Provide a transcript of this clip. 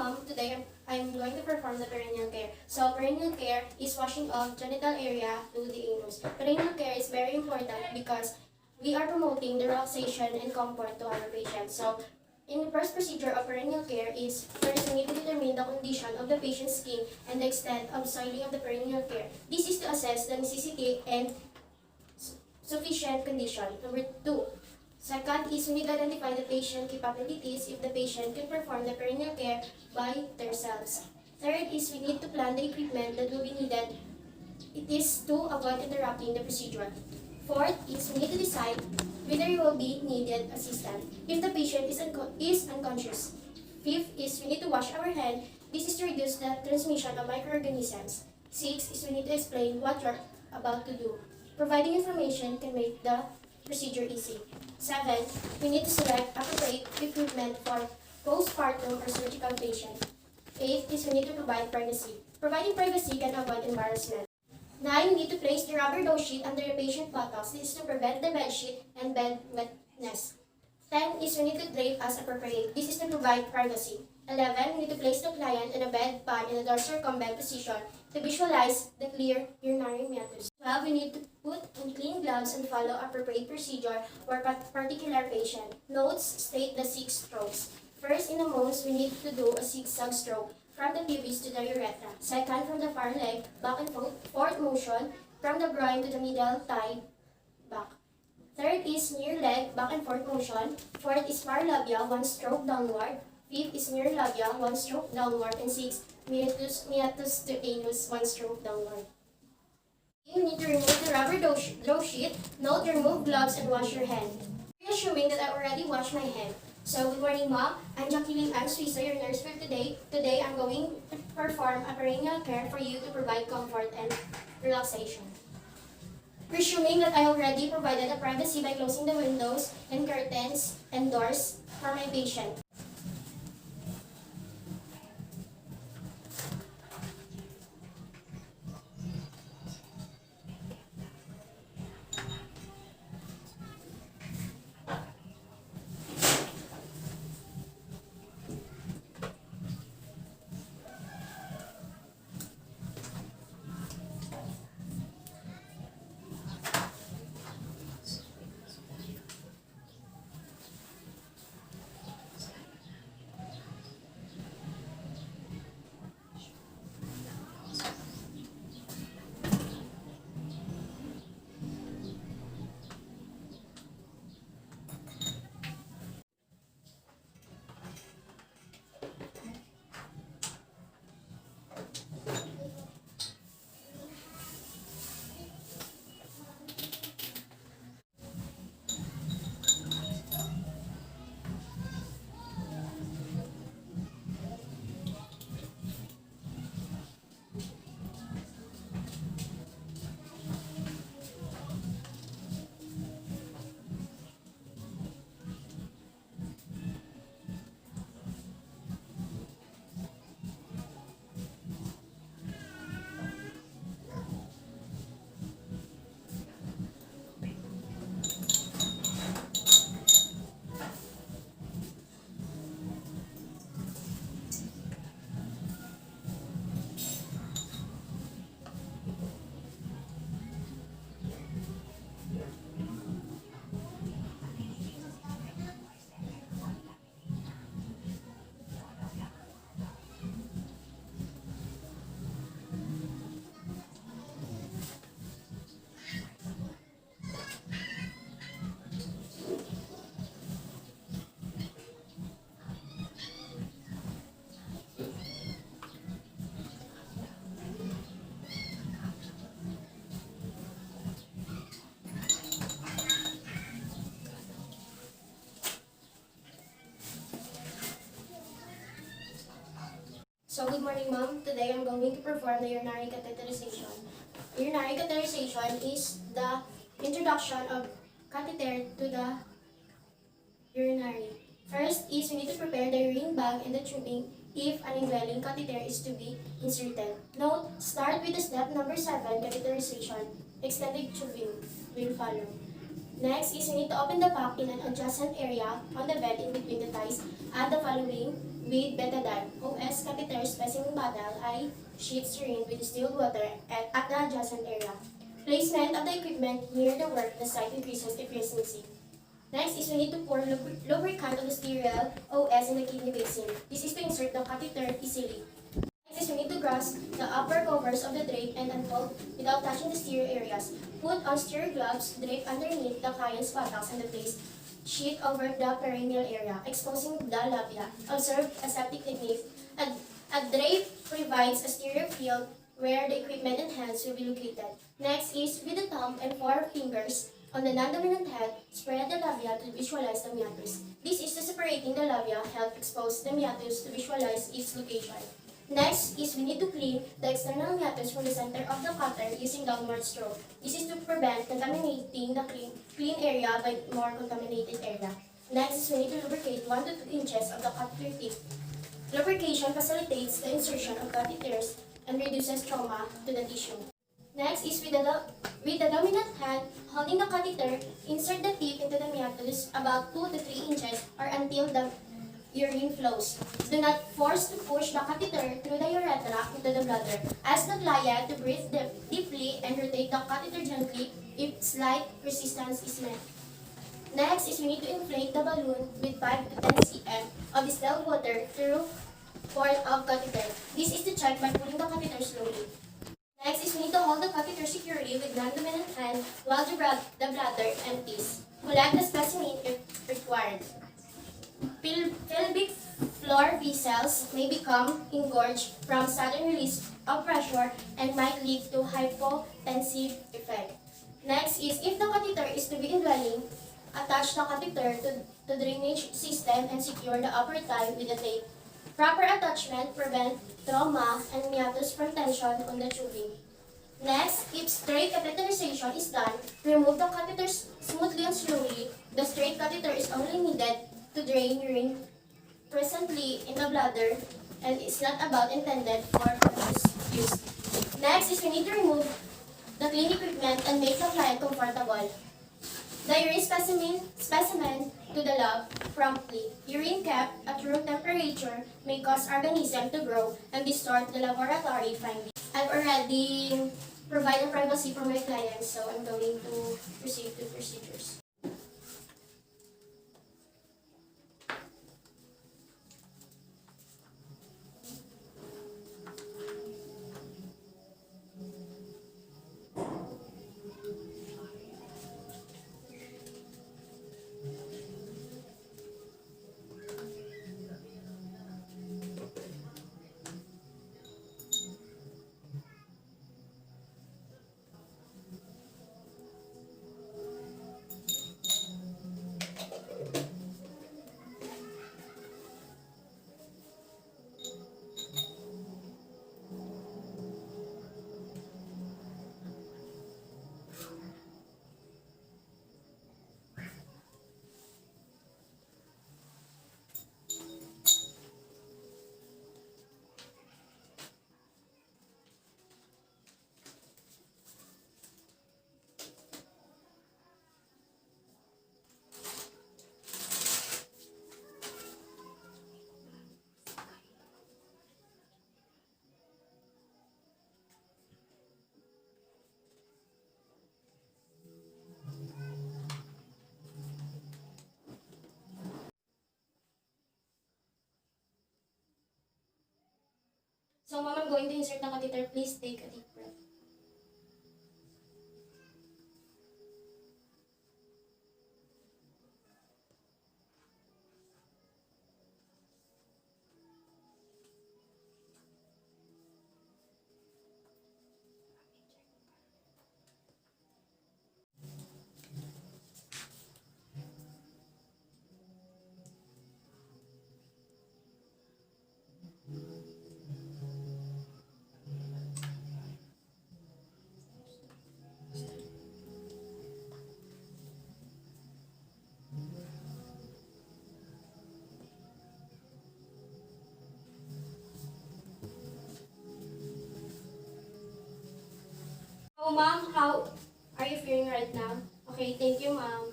mom. Today I'm going to perform the perineal care. So perineal care is washing off genital area to the anus. Perineal care is very important because we are promoting the relaxation and comfort to our patients. So in the first procedure of perineal care is first we need to determine the condition of the patient's skin and the extent of soiling of the perineal care. This is to assess the necessity and sufficient condition. Number 2. Second is we need to identify the patient capabilities if the patient can perform the perineal care by themselves. Third is we need to plan the equipment that will be needed. It is to avoid interrupting the procedure. Fourth is we need to decide whether you will be needed assistance if the patient is unconscious. Fifth is we need to wash our hand. This is to reduce the transmission of microorganisms. Sixth is we need to explain what you're about to do. Providing information can make the procedure easy. 7. We need to select appropriate equipment for postpartum or surgical patient. 8 is we need to provide privacy. Providing privacy can avoid embarrassment. 9. We need to place the rubber dose sheet under the patient buttocks. This is to prevent the bed sheet and bed wetness. 10 is we need to drape as appropriate. This is to provide privacy. 11. We need to place the client in a bed pad in a dorsal-recumbent position to visualize the clear urinary meatus. 12. We need to put on clean gloves and follow appropriate procedure for particular patient. Notes state the 6 strokes. First, in the most, we need to do a zigzag stroke from the pubis to the urethra. Second, from the far leg, back and forth motion from the groin to the middle thigh, back. Third is near leg, back and forth motion. Fourth is far labia, 1 stroke downward. Fifth is near labia, 1 stroke downward. And sixth, meatus to anus, 1 stroke downward. You need to remove the rubber dose sheet. Note, remove gloves and wash your hand. Assuming that I already washed my hand. So, good morning, Mom. I'm Suizo, your nurse for today. Today, I'm going to perform a perineal care for you to provide comfort and relaxation. Presuming that I already provided a privacy by closing the windows and curtains and doors for my patient. So, good morning, Mom. Today, I'm going to perform the urinary catheterization. Urinary catheterization is the introduction of catheter to the urinary. First is we need to prepare the urine bag and the tubing if an indwelling catheter is to be inserted. Note, start with the step number 7, catheterization. Extended tubing will follow. Next is we need to open the pack in an adjacent area on the bed in between the thighs. Add the following with betadine, OS catheter specimen bottle, I sheet syringe with distilled water at the adjacent area. Placement of the equipment near the work the site increases efficiency. Next is we need to pour lubricant of the sterile OS in the kidney basin. This is to insert the catheter easily. Next is we need to grasp the upper covers of the drape and unfold without touching the steer areas. Put on steer gloves, drape underneath the client's buttocks and the place sheet over the perineal area, exposing the labia. Observe aseptic technique. A drape provides a stereo field where the equipment and hands will be located. Next is with the thumb and four fingers on the non-dominant head, spread the labia to visualize the meatus. This is to separating the labia, help expose the meatus to visualize its location. Next is we need to clean the external meatus from the center of the cutter using downward stroke. This is to prevent contaminating the clean area by more contaminated area. Next is we need to lubricate 1 to 2 inches of the catheter tip. Lubrication facilitates the insertion of catheters and reduces trauma to the tissue. Next is with the dominant hand holding the catheter, insert the tip into the meatus about 2 to 3 inches or until the urine flows. Do not force to push the catheter through the urethra into the bladder. Ask the client to breathe deeply and rotate the catheter gently if slight resistance is met. Next is we need to inflate the balloon with 5 to 10 cm of distilled water through port of catheter. This is to check by pulling the catheter slowly. Next is we need to hold the catheter securely with non-dominant hand while the bladder empties. Collect the specimen if required. Pelvic floor vessels may become engorged from sudden release of pressure and might lead to hypotensive effect. Next is if the catheter is to be indwelling, attach the catheter to the drainage system and secure the upper thigh with a tape. Proper attachment prevents trauma and meatus from tension on the tubing. Next, if straight catheterization is done, remove the catheter smoothly and slowly. The straight catheter is only needed to drain urine presently in the bladder and is not about intended for purpose use. Next is we need to remove the clean equipment and make the client comfortable. The urine specimen to the lab promptly. Urine kept at room temperature may cause organism to grow and distort the laboratory findings. I've already provided privacy for my clients, so I'm going to proceed to procedures. So, ma'am, I'm going to insert the catheter. Please take a deep breath. So, ma'am, how are you feeling right now? Okay, thank you, ma'am.